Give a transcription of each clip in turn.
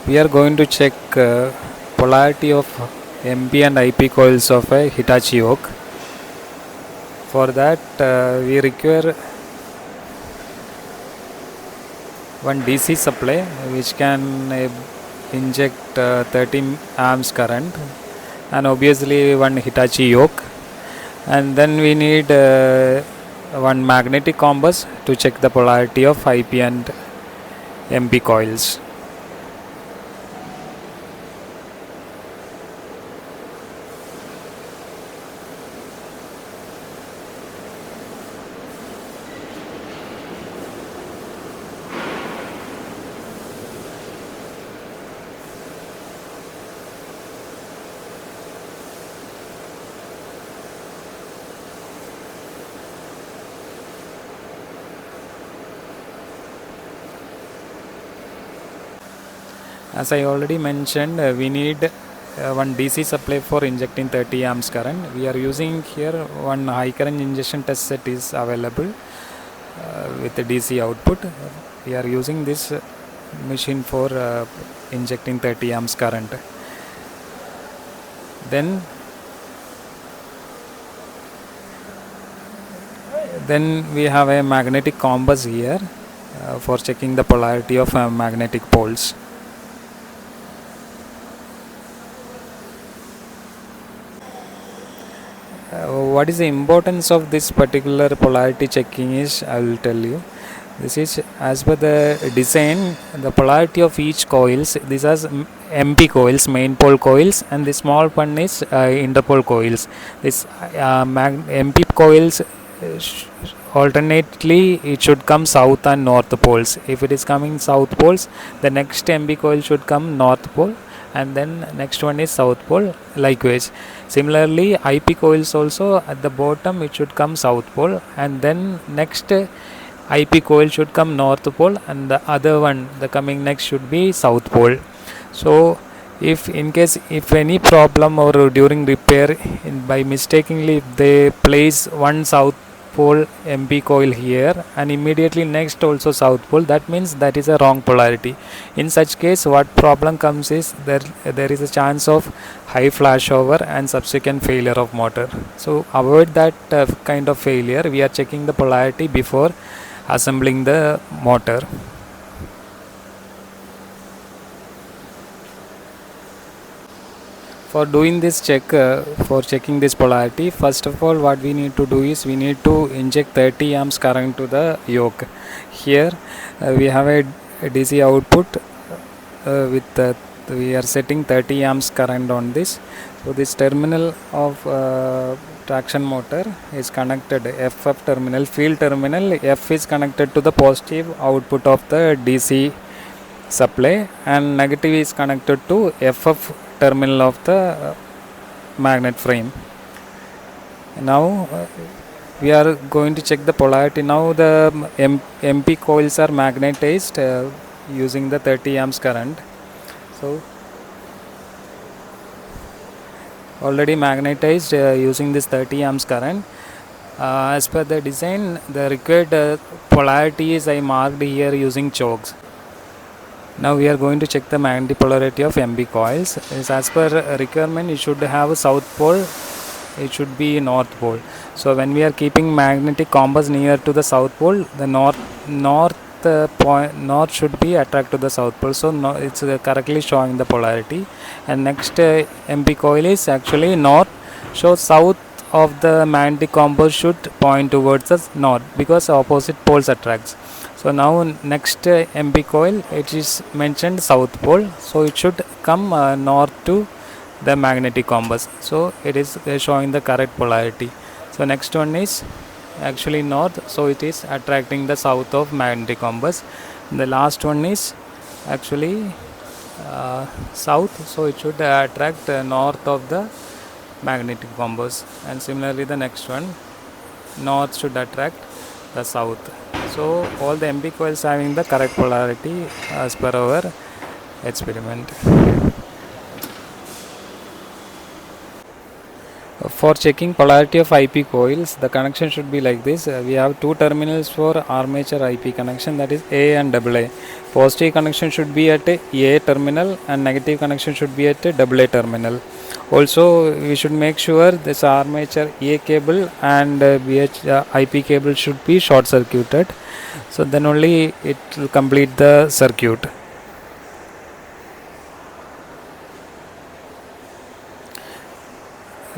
We are going to check polarity of MP and IP coils of a Hitachi Yoke. For that we require one DC supply which can inject 30 amps current, and obviously one Hitachi Yoke, and then we need one magnetic compass to check the polarity of IP and MP coils. As I already mentioned, we need one DC supply for injecting 30 amps current. We are using here one high current injection test set is available with the DC output. We are using this machine for injecting 30 amps current. Then we have a magnetic compass here for checking the polarity of magnetic poles. What is the importance of this particular polarity checking is, I will tell you. This is as per the design, the polarity of each coils. These are MP coils, main pole coils, and the small one is interpole coils. This MP coils alternately it should come south and north poles. If it is coming south poles, the next MP coil should come north pole, and then next one is south pole. Likewise, similarly IP coils also at the bottom it should come south pole, and then next IP coil should come north pole, and the other one the coming next should be south pole. So if in case if any problem or during repair by mistakenly if they place one south pole MP coil here and immediately next also south pole, that means that is a wrong polarity. In such case what problem comes is there is a chance of high flashover and subsequent failure of motor. So avoid that kind of failure. We are checking the polarity before assembling the motor. For doing this check, for checking this polarity, first of all what we need to do is we need to inject 30 amps current to the yoke. Here we have a DC output with we are setting 30 amps current on this. So this terminal of traction motor is connected, FF terminal, field terminal F is connected to the positive output of the DC supply, and negative is connected to FF terminal of the magnet frame. Now we are going to check the polarity. Now the MP coils are magnetized using the 30 amps current. So already magnetized using this 30 amps current. As per the design, the required polarity is I marked here using chokes. Now we are going to check the magnetic polarity of MP coils. As per requirement, it should have a south pole, it should be north pole. So when we are keeping magnetic compass near to the south pole, the north should be attract to the south pole. So it's correctly showing the polarity. And next MP coil is actually north. So south of the magnetic compass should point towards the north because opposite poles attracts. So now next MP coil it is mentioned south pole, so it should come north to the magnetic compass. So it is showing the correct polarity. So next one is actually north, so it is attracting the south of magnetic compass. The last one is actually south, so it should attract north of the magnetic compass, and similarly the next one north should attract the south. So all the MP coils having the correct polarity as per our experiment. For checking polarity of IP coils, the connection should be like this. We have two terminals for armature IP connection, that is A and AA. Positive connection should be at A terminal and negative connection should be at AA terminal. Also, we should make sure this armature A cable and IP cable should be short circuited. So then only it will complete the circuit.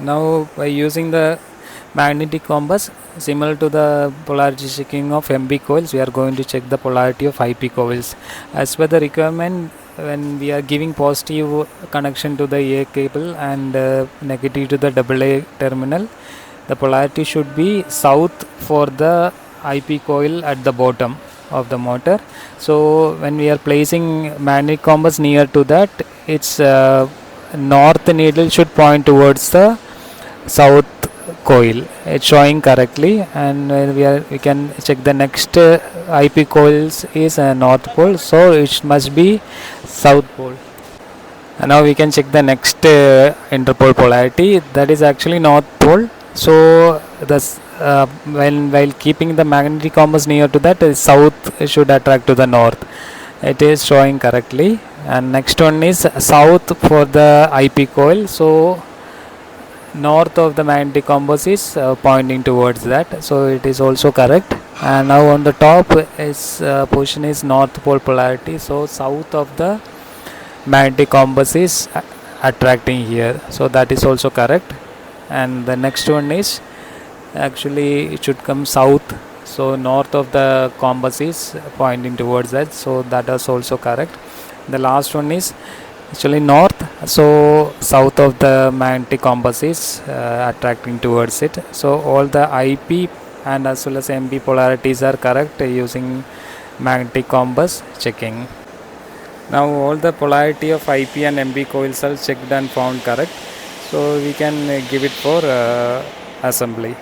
Now, by using the magnetic compass similar to the polarity checking of MB coils, we are going to check the polarity of IP coils. As per the requirement, when we are giving positive connection to the A cable and negative to the AA terminal, the polarity should be south for the IP coil at the bottom of the motor. So when we are placing magnetic compass near to that, its north needle should point towards the south coil. It's showing correctly, and we can check the next IP coils is north pole, so it must be south pole. And now we can check the next interpole polarity, that is actually north pole. So this while keeping the magnetic compass near to that, south should attract to the north. It is showing correctly. And next one is south for the IP coil, so north of the magnetic compass is pointing towards that, so it is also correct. And now on the top is position is north pole polarity, so south of the magnetic compass is attracting here, so that is also correct. And the next one is actually it should come south, so north of the compass is pointing towards that, so that is also correct. The last one is actually north, so south of the magnetic compass is attracting towards it. So all the IP and as well as MB polarities are correct using magnetic compass checking. Now all the polarity of IP and MB coils are checked and found correct, so we can give it for assembly.